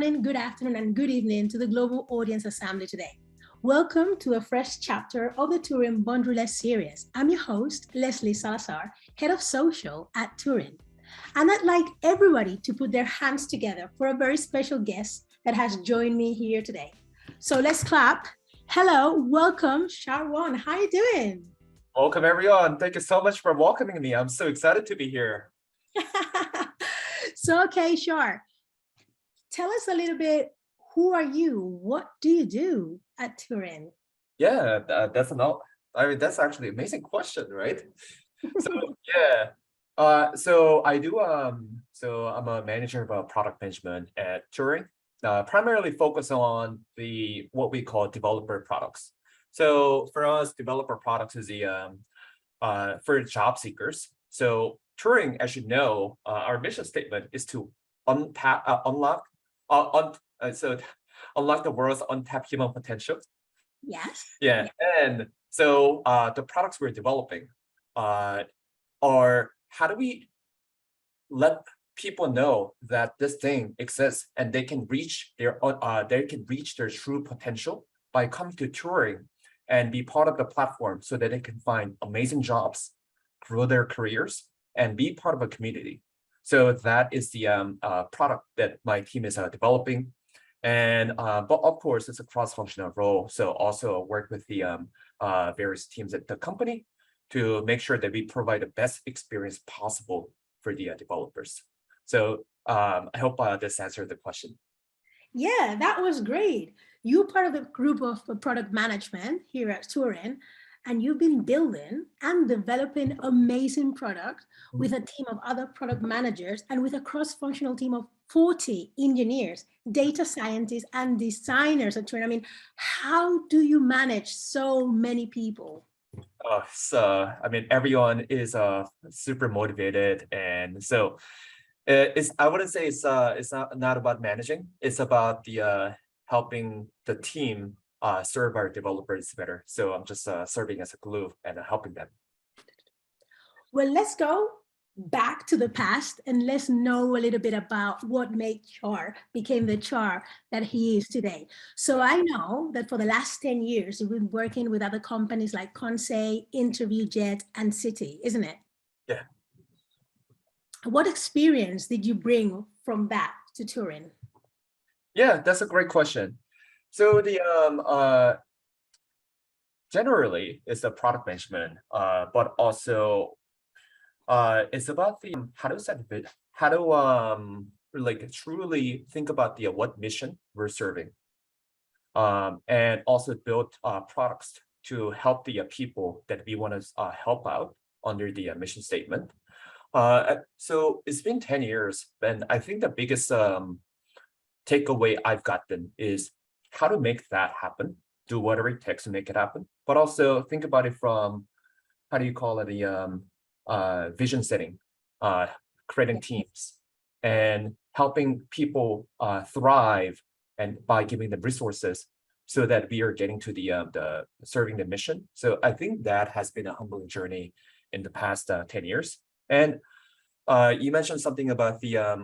morning, good afternoon, and good evening to the Global Audience Assembly today. Welcome to a fresh chapter of the Turing Boundaryless Series. I'm your host, Leslie Salazar, Head of Social at Turin. And I'd like everybody to put their hands together for a very special guest that has joined me here today. So let's clap. Hello, welcome, Chul Kwon. How are you doing? Welcome, everyone. Thank you so much for welcoming me. I'm so excited to be here. So, okay, sure. Tell us a little bit, who are you? What do you do at Turin? Yeah, that's actually an amazing question, right? So I do so I'm a manager of product management at Turing, primarily focus on what we call developer products. So for us, developer products is for job seekers. So Turing, as you know, our mission statement is to unlock the world's untapped human potential. Yes. Yeah, and so the products we're developing are how do we let people know that this thing exists and they can reach their true potential by coming to Turing and be part of the platform so that they can find amazing jobs, grow their careers, and be part of a community. So that is the product that my team is developing. And but of course, it's a cross-functional role. So also work with the various teams at the company to make sure that we provide the best experience possible for the developers. So I hope this answered the question. Yeah, that was great. You're part of the group of product management here at Turin, and you've been building and developing amazing products with a team of other product managers and with a cross-functional team of 40 engineers, data scientists, and designers at Turin. I mean, how do you manage so many people? I mean, everyone is super motivated, and so I wouldn't say it's not about managing. It's about the helping the team serve our developers better. So I'm just serving as a glue and helping them. Well, let's go back to the past and let's know a little bit about what made Chul became the Chul that he is today. So I know that for the last 10 years, you've been working with other companies like ConsenSys, InterviewJet, and Citi, isn't it? Yeah. What experience did you bring from that to Turin? Yeah, that's a great question. So the generally it's the product management, but also it's about the how to like truly think about the what mission we're serving, and also build products to help the people that we want to help out under the mission statement. So it's been 10 years, and I think the biggest takeaway I've gotten is how to make that happen, do whatever it takes to make it happen, but also think about it from, how do you call it, the vision setting, creating teams, and helping people thrive, and by giving them resources so that we are getting to the serving the mission. So I think that has been a humbling journey in the past 10 years. And you mentioned something about the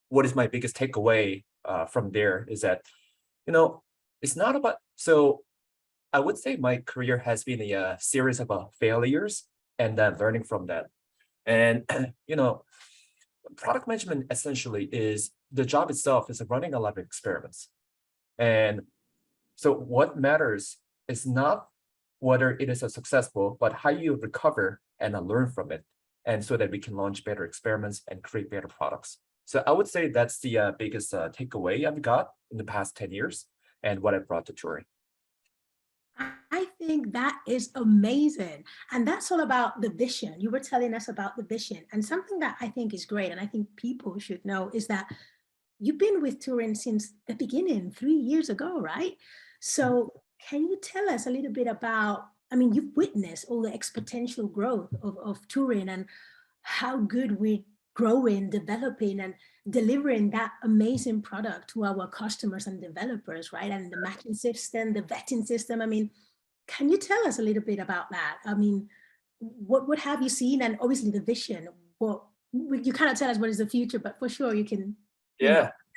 what is my biggest takeaway from there is that, it's not about, so I would say my career has been a series of failures and then learning from that. And, product management essentially is the job itself is running a lot of experiments. And so what matters is not whether it is a successful, but how you recover and learn from it. And so that we can launch better experiments and create better products. So I would say that's the biggest takeaway I've got in the past 10 years and what I brought to Turing. I think that is amazing. And that's all about the vision. You were telling us about the vision. And something that I think is great, and I think people should know, is that you've been with Turing since the beginning, 3 years ago, right? So can you tell us a little bit about, I mean, you've witnessed all the exponential growth of Turing and how good we're growing, developing, and delivering that amazing product to our customers and developers, right? And the matching system, the vetting system. I mean, can you tell us a little bit about that? I mean, what have you seen? And obviously the vision, well, you cannot tell us what is the future, but for sure you can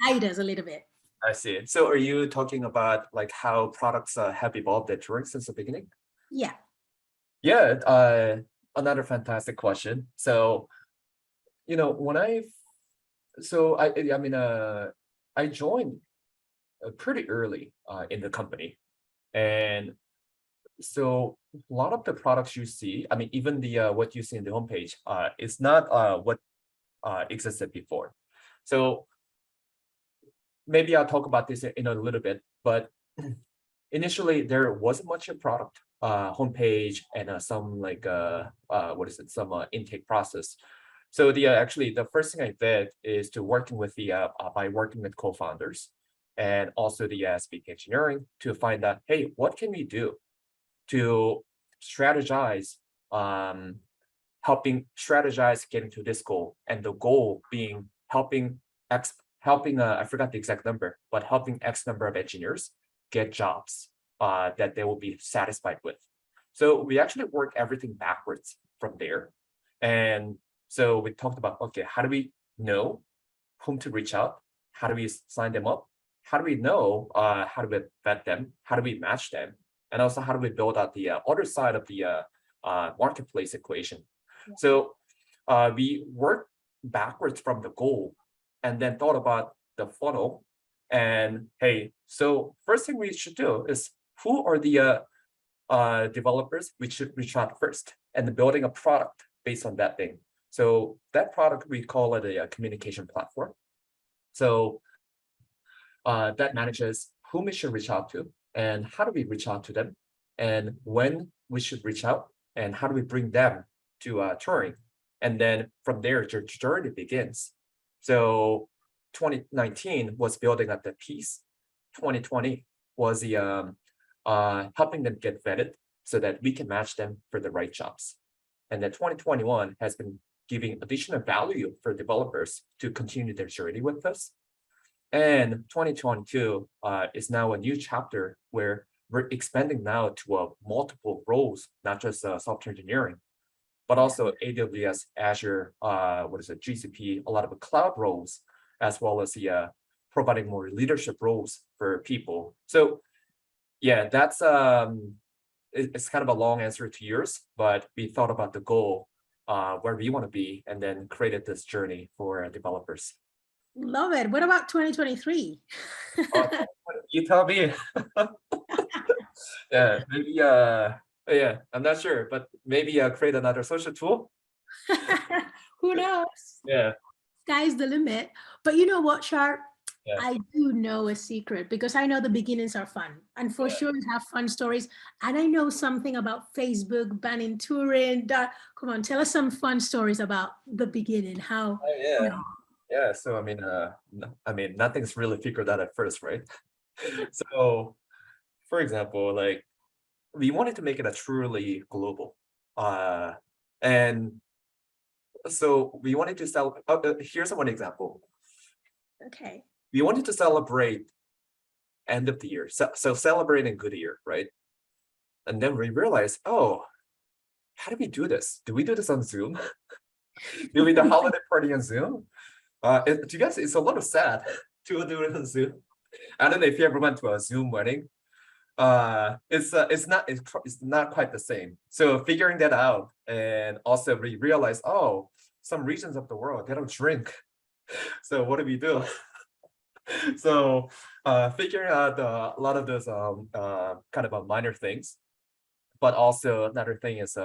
guide us a little bit. I see. So are you talking about like how products have evolved at Turing since the beginning? Yeah. Yeah, another fantastic question. So, when I joined pretty early in the company. And so a lot of the products you see, I mean, even the what you see in the homepage, is not what existed before. So maybe I'll talk about this in a little bit, but initially there wasn't much of product homepage and some like some intake process. So actually the first thing I did is to working with by working with co-founders and also the SVP engineering to find out, hey, what can we do to strategize, helping strategize getting to this goal, and the goal being helping I forgot the exact number, but helping X number of engineers get jobs that they will be satisfied with. So we actually work everything backwards from there. And so we talked about, okay, how do we know whom to reach out? How do we sign them up? How do we know how do we vet them? How do we match them? And also how do we build out the other side of the marketplace equation? Yeah. So we worked backwards from the goal and then thought about the funnel. And hey, so first thing we should do is who are the developers we should reach out first, and building a product based on that thing. So that product, we call it a communication platform. So that manages whom we should reach out to and how do we reach out to them and when we should reach out and how do we bring them to Turing. And then from there, your journey begins. So 2019 was building up the piece. 2020 was the helping them get vetted so that we can match them for the right jobs. And then 2021 has been giving additional value for developers to continue their journey with us. And 2022 is now a new chapter where we're expanding now to multiple roles, not just software engineering, but also AWS, Azure, GCP, a lot of cloud roles, as well as the providing more leadership roles for people. So yeah, that's it's kind of a long answer to yours, but we thought about the goal, where we want to be, and then created this journey for developers. Love it. What about 2023? You tell me. Yeah, maybe yeah, I'm not sure, but maybe create another social tool. Who knows? Yeah. Sky's the limit. But you know what, Sharp? Yeah. I do know a secret because I know the beginnings are fun, and for sure you have fun stories. And I know something about Facebook banning Turin. Come on, tell us some fun stories about the beginning. How? Oh, yeah. Yeah. So I mean, nothing's really figured out at first, right? So, for example, like we wanted to make it a truly global, and so we wanted to sell. Here's one example. Okay. We wanted to celebrate end of the year, so celebrating good year, right? And then we realized, oh, how do we do this? Do we do this on Zoom? Do we do the holiday party on Zoom? To you guys, it's a little sad to do it on Zoom. I don't know if you ever went to a Zoom wedding. It's not quite the same. So figuring that out, and also we realize, oh, some regions of the world they don't drink. So what do we do? So figuring out a lot of those kind of minor things, but also another thing is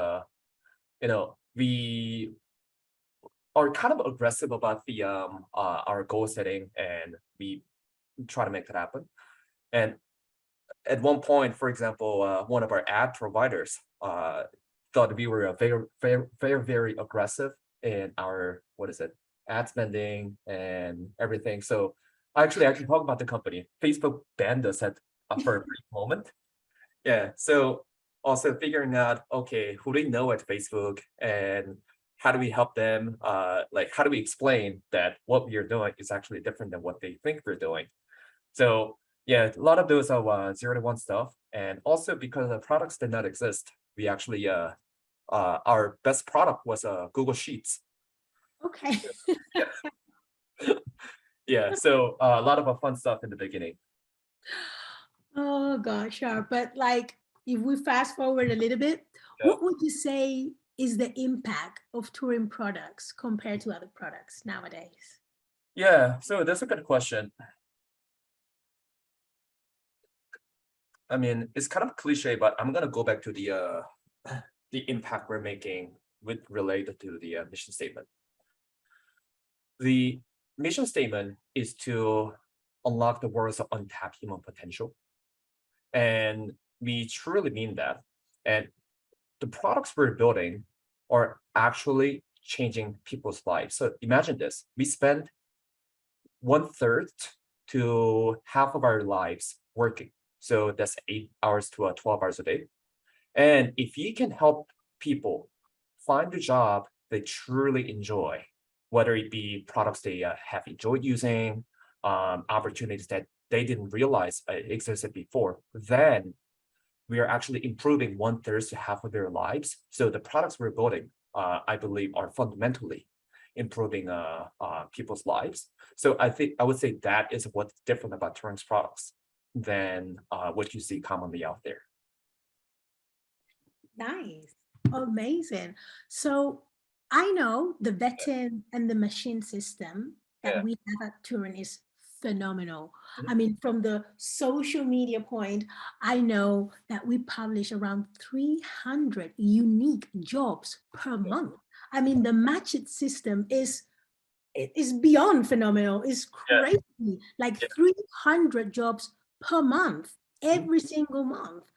we are kind of aggressive about the our goal setting, and we try to make that happen. And at one point, for example, one of our ad providers thought we were very aggressive in our ad spending and everything. So actually, I can talk about the company. Facebook banned us for a brief moment. Yeah. So also figuring out, okay, who do we know at Facebook, and how do we help them? Like, how do we explain that what we are doing is actually different than what they think we're doing? So yeah, a lot of those are 0 to 1 stuff. And also because the products did not exist, we actually our best product was Google Sheets. Okay. Yeah. Yeah, so a lot of fun stuff in the beginning. Oh gosh, yeah. But like, if we fast forward a little bit, Yeah. what would you say is the impact of Turing products compared to other products nowadays? Yeah, so that's a good question. I mean, it's kind of cliche, but I'm gonna go back to the impact we're making with related to the mission statement. The mission statement is to unlock the world's untapped human potential, and we truly mean that. And the products we're building are actually changing people's lives. So imagine this: we spend 1/3 to half of our lives working. So that's 8 hours to 12 hours a day. And if you can help people find a job they truly enjoy, whether it be products they have enjoyed using, opportunities that they didn't realize existed before, then we are actually improving 1/3 to half of their lives. So the products we're building, I believe, are fundamentally improving people's lives. So I would say that is what's different about Turing's products than what you see commonly out there. Nice. Amazing. So I know the Yeah. vetting and the machine system that Yeah. we have at Turin is phenomenal. Mhm. I mean, from the social media point, I know that we publish around 300 unique jobs per Yeah. month. I mean, the match system is beyond phenomenal. It's Yeah. crazy. Like Yeah. 300 jobs per month, Mhm. every single month.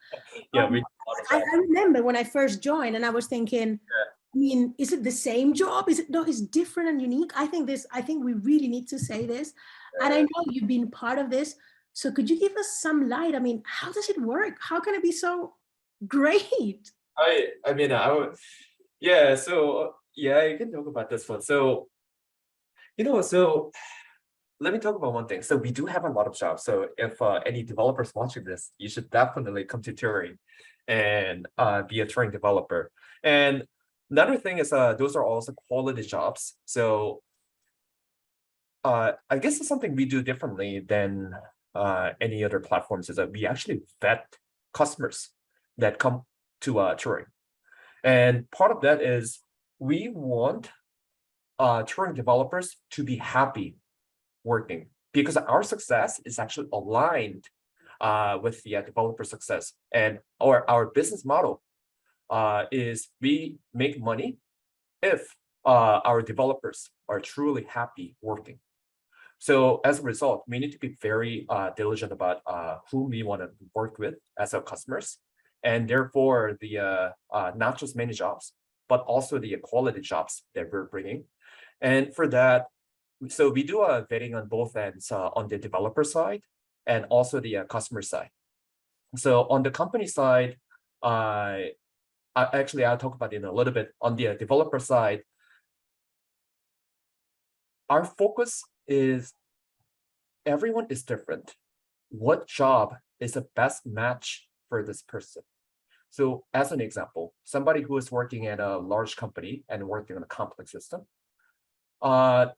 Yeah, Um, we do a lot of I that. remember when I first joined and I was thinking, Yeah. I mean, is it the same job? Is it no, it's different and unique. I think we really need to say this. And I Uh, know you've been part of this. So could you give us some light? I mean, how does it work? How can it be so great? I mean, I would, yeah, so yeah, you can talk about this one. So, so let me talk about one thing. So we do have a lot of jobs. So if any developers watching this, you should definitely come to Turing and be a Turing developer. And another thing is those are also quality jobs. So I guess it's something we do differently than any other platforms is that we actually vet customers that come to Turing. And part of that is we want Turing developers to be happy working because our success is actually aligned with the developer success. And our business model is we make money if our developers are truly happy working. So as a result, we need to be very diligent about whom we want to work with as our customers, and therefore the not just many jobs, but also the quality jobs that we're bringing. And for that, so we do a vetting on both ends, on the developer side and also the customer side. So on the company side, I'll talk about it in a little bit. On the developer side, our focus is everyone is different. What job is the best match for this person? So as an example, somebody who is working at a large company and working on a complex system,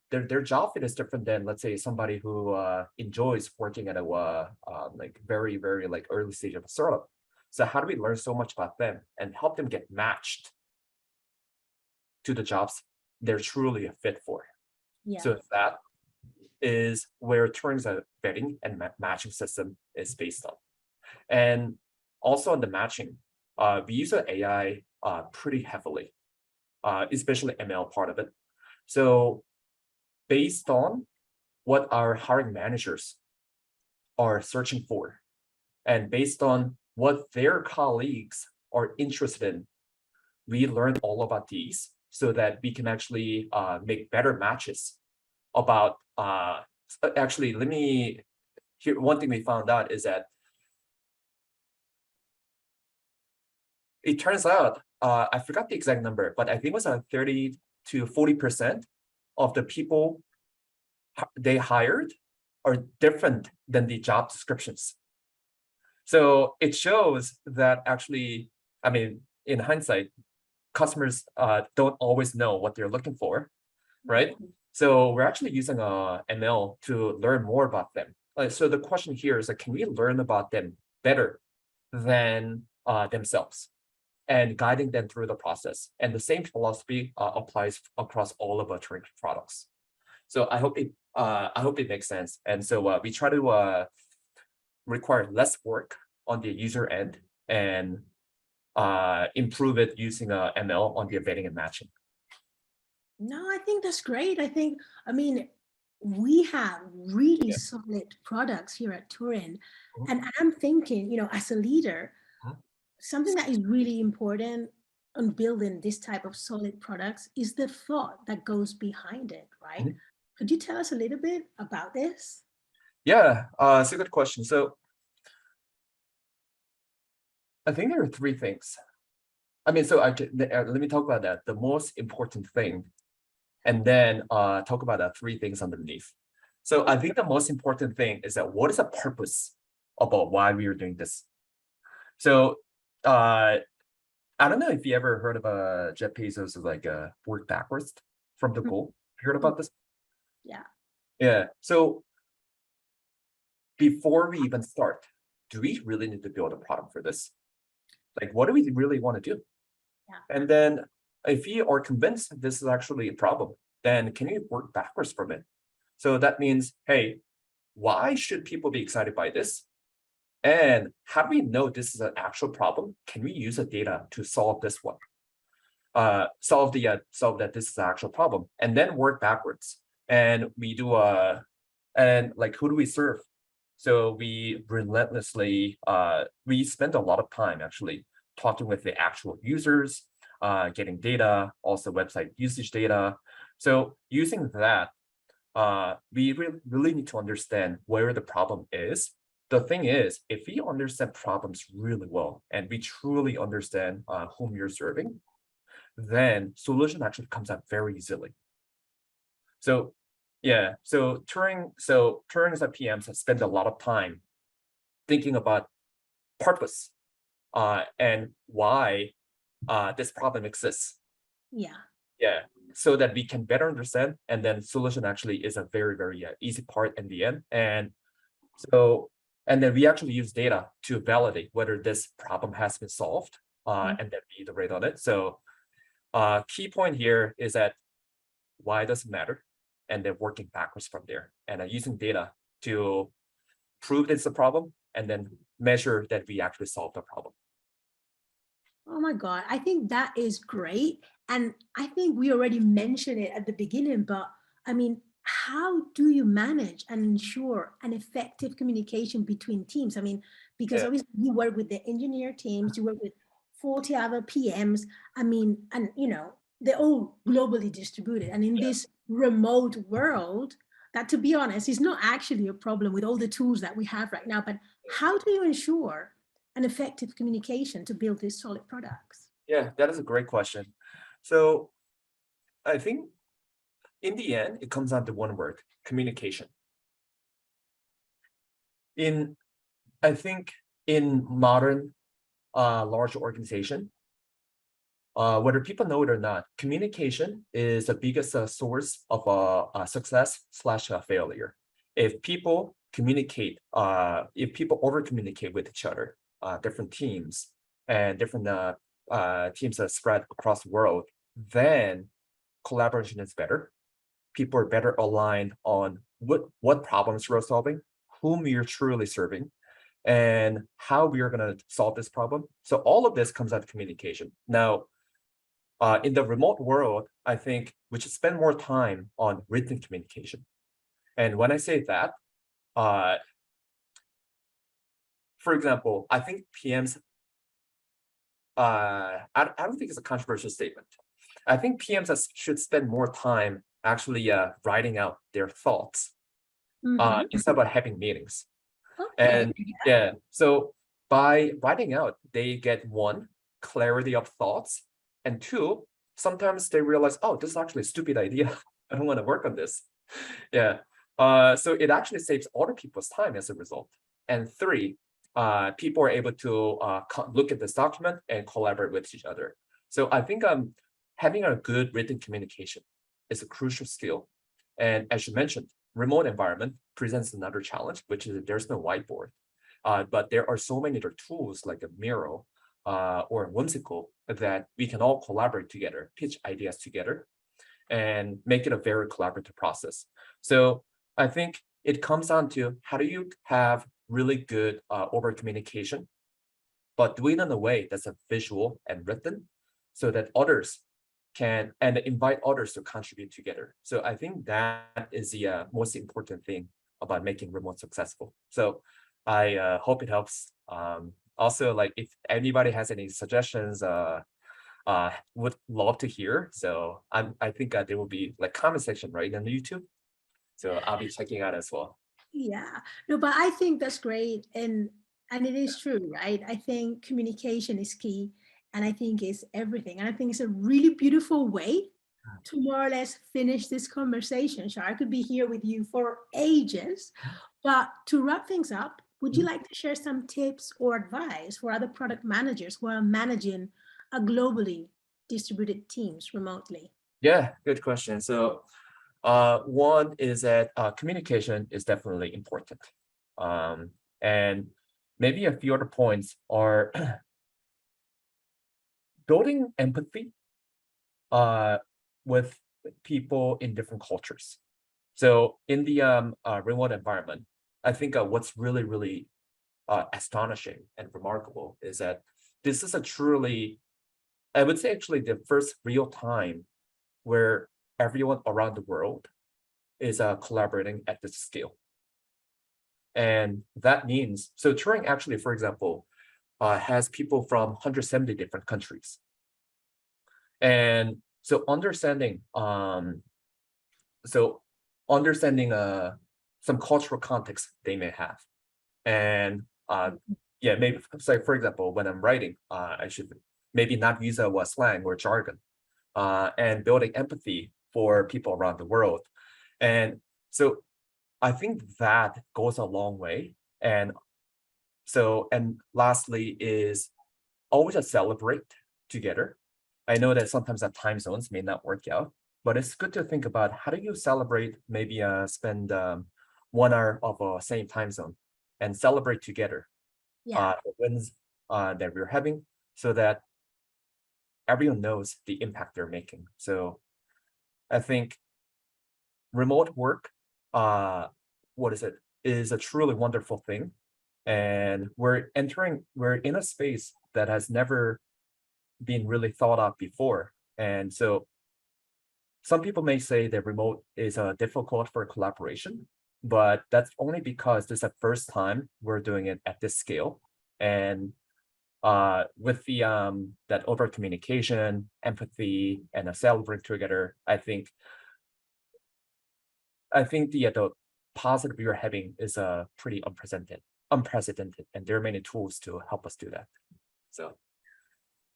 their job fit is different than, let's say, somebody who enjoys working at a like very like early stage of a startup. So how do we learn so much about them and help them get matched to the jobs they're truly a fit for? Yeah. So that is where Turing's vetting and matching system is based on. And also on the matching, we use an AI pretty heavily, especially ML part of it. So based on what our hiring managers are searching for, and based on what their colleagues are interested in, we learn all about these so that we can actually make better matches about actually let me here one thing we found out is that it turns out I forgot the exact number, but I think it was 30 to 40% of the people they hired are different than the job descriptions. So it shows that actually, I mean, in hindsight, customers don't always know what they're looking for, right? So we're actually using ML to learn more about them. So the question here is, can we learn about them better than themselves, and guiding them through the process? And the same philosophy applies across all of our Turing products. So I hope it makes sense. And so we try to require less work on the user end and improve it using ML on the vetting and matching. No, I think that's great. I mean, we have really solid products here at Turin. Mhm. And I'm thinking, as a leader, Mhm. something that is really important on building this type of solid products is the thought that goes behind it, right? Mhm. Could you tell us a little bit about this? Yeah, it's a good question. So I think there are three things. I mean, so let me talk about that. The most important thing, and then talk about the three things underneath. So I think the most important thing is that what is the purpose about why we are doing this? So I don't know if you ever heard of Jeff Bezos like work backwards from the goal. You heard about this? Yeah. Yeah. So before we even start, do we really need to build a product for this? Like, what do we really want to do? Yeah. And then if you are convinced this is actually a problem, then can you work backwards from it? So that means, hey, why should people be excited by this? And how do we know this is an actual problem? Can we use the data to solve this one? Solve that this is an actual problem, and then work backwards. And we do and like, who do we serve? So we relentlessly we spend a lot of time actually talking with the actual users, getting data, also website usage data. So using that, we really need to understand where the problem is. The thing is, if we understand problems really well and we truly understand whom you're serving, then solution actually comes out very easily. So yeah, so Turing as a PMs spend a lot of time thinking about purpose and why this problem exists. Yeah. Yeah, so that we can better understand, and then solution actually is a very easy part in the end. And so, and then we actually use data to validate whether this problem has been solved, and then we iterate on it. So key point here is that why does it matter, and then working backwards from there, and using data to prove it's a problem, and then measure that we actually solved the problem. Oh my God, I think that is great. And I think we already mentioned it at the beginning, but I mean, how do you manage and ensure an effective communication between teams? I mean, because Yeah, obviously you work with the engineer teams, you work with 40 other PMs. I mean, and they're all globally distributed. And in yeah, this remote world, that to be honest, is not actually a problem with all the tools that we have right now. But how do you ensure an effective communication to build these solid products? yeah. That is a great question. So I think in the end, it comes down to one word: communication. In I think in modern large organization, whether people know it or not, communication is the biggest source of success slash failure. If people communicate, if people over communicate with each other, different teams and different teams that spread across the world, then collaboration is better. People are better aligned on what problems we're solving, whom you're truly serving, and how we are going to solve this problem. So all of this comes out of communication. Now, in the remote world, I think we should spend more time on written communication. And when I say that, uh, for example, I think PMs, I don't think it's a controversial statement. I think PMs should spend more time actually writing out their thoughts Mhm. instead of having meetings. Okay. And yeah, so by writing out, they get one, clarity of thoughts, and two, sometimes they realize, oh, this is actually a stupid idea. I don't want to work on this. Yeah. So it actually saves other people's time as a result. And three, people are able to look at this document and collaborate with each other. So I think having a good written communication is a crucial skill And as you mentioned, remote environment presents another challenge, which is that there's no whiteboard. But there are so many other tools like a Miro or Whimsical that we can all collaborate together, pitch ideas together, and make it a very collaborative process. So I think it comes down to how do you have really good over communication, but do it in a way that's a visual and written so that others can and invite others to contribute together. So I think that is the most important thing about making remote successful. So I hope it helps. Also, like if anybody has any suggestions, would love to hear. So I think there will be like comment section right on YouTube. So I'll be checking out as well. Yeah, no, but I think that's great. And it is true, right? I think communication is key. And I think it's everything. And I think it's a really beautiful way to more or less finish this conversation. So I could be here with you for ages. But to wrap things up, would you like to share some tips or advice for other product managers who are managing a globally distributed teams remotely? Yeah, good question. So one is that communication is definitely important. And maybe a few other points are building empathy with people in different cultures. So in the remote environment, I think what's really, really astonishing and remarkable is that this is a truly, I would say actually the first real time where everyone around the world is collaborating at this scale. And that means, so Turing actually, for example, has people from 170 different countries. And so understanding some cultural context they may have. And yeah, maybe so for example, when I'm writing, I should maybe not use a slang or jargon, and building empathy for people around the world. And so I think that goes a long way. And so, and lastly is always just celebrate together. I know that sometimes that time zones may not work out, but it's good to think about how do you celebrate, maybe spend 1 hour of a same time zone and celebrate together Yeah. the wins that we're having so that everyone knows the impact they're making. So I think remote work, is a truly wonderful thing. And we're in a space that has never been really thought of before. And so some people may say that remote is difficult for collaboration, but that's only because this is the first time we're doing it at this scale. And with the that over communication, empathy, and a celebrate together, I think the positive you're having is pretty unprecedented, and there are many tools to help us do that. So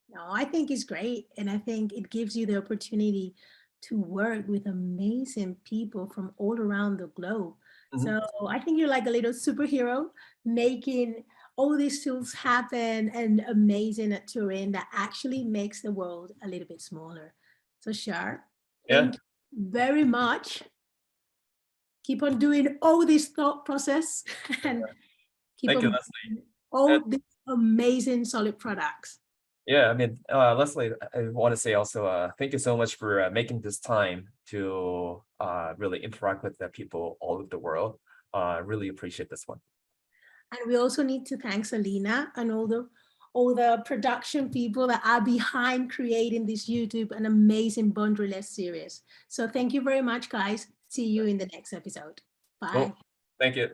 No, I think it's great. And I think it gives you the opportunity to work with amazing people from all around the globe. mhm. So I think you're like a little superhero making all these tools happen and amazing at Turin that actually makes the world a little bit smaller. So Shar, Yeah, thank you very much. Keep on doing all this thought process and keep thank you, on Leslie. building all these amazing solid products. Yeah, I mean, Leslie, I want to say also, thank you so much for making this time to really interact with the people all over the world. Really appreciate this one. And we also need to thank Selena and all the production people that are behind creating this YouTube and amazing Boundaryless series. So thank you very much, guys. See you in the next episode. Bye. Cool. Thank you.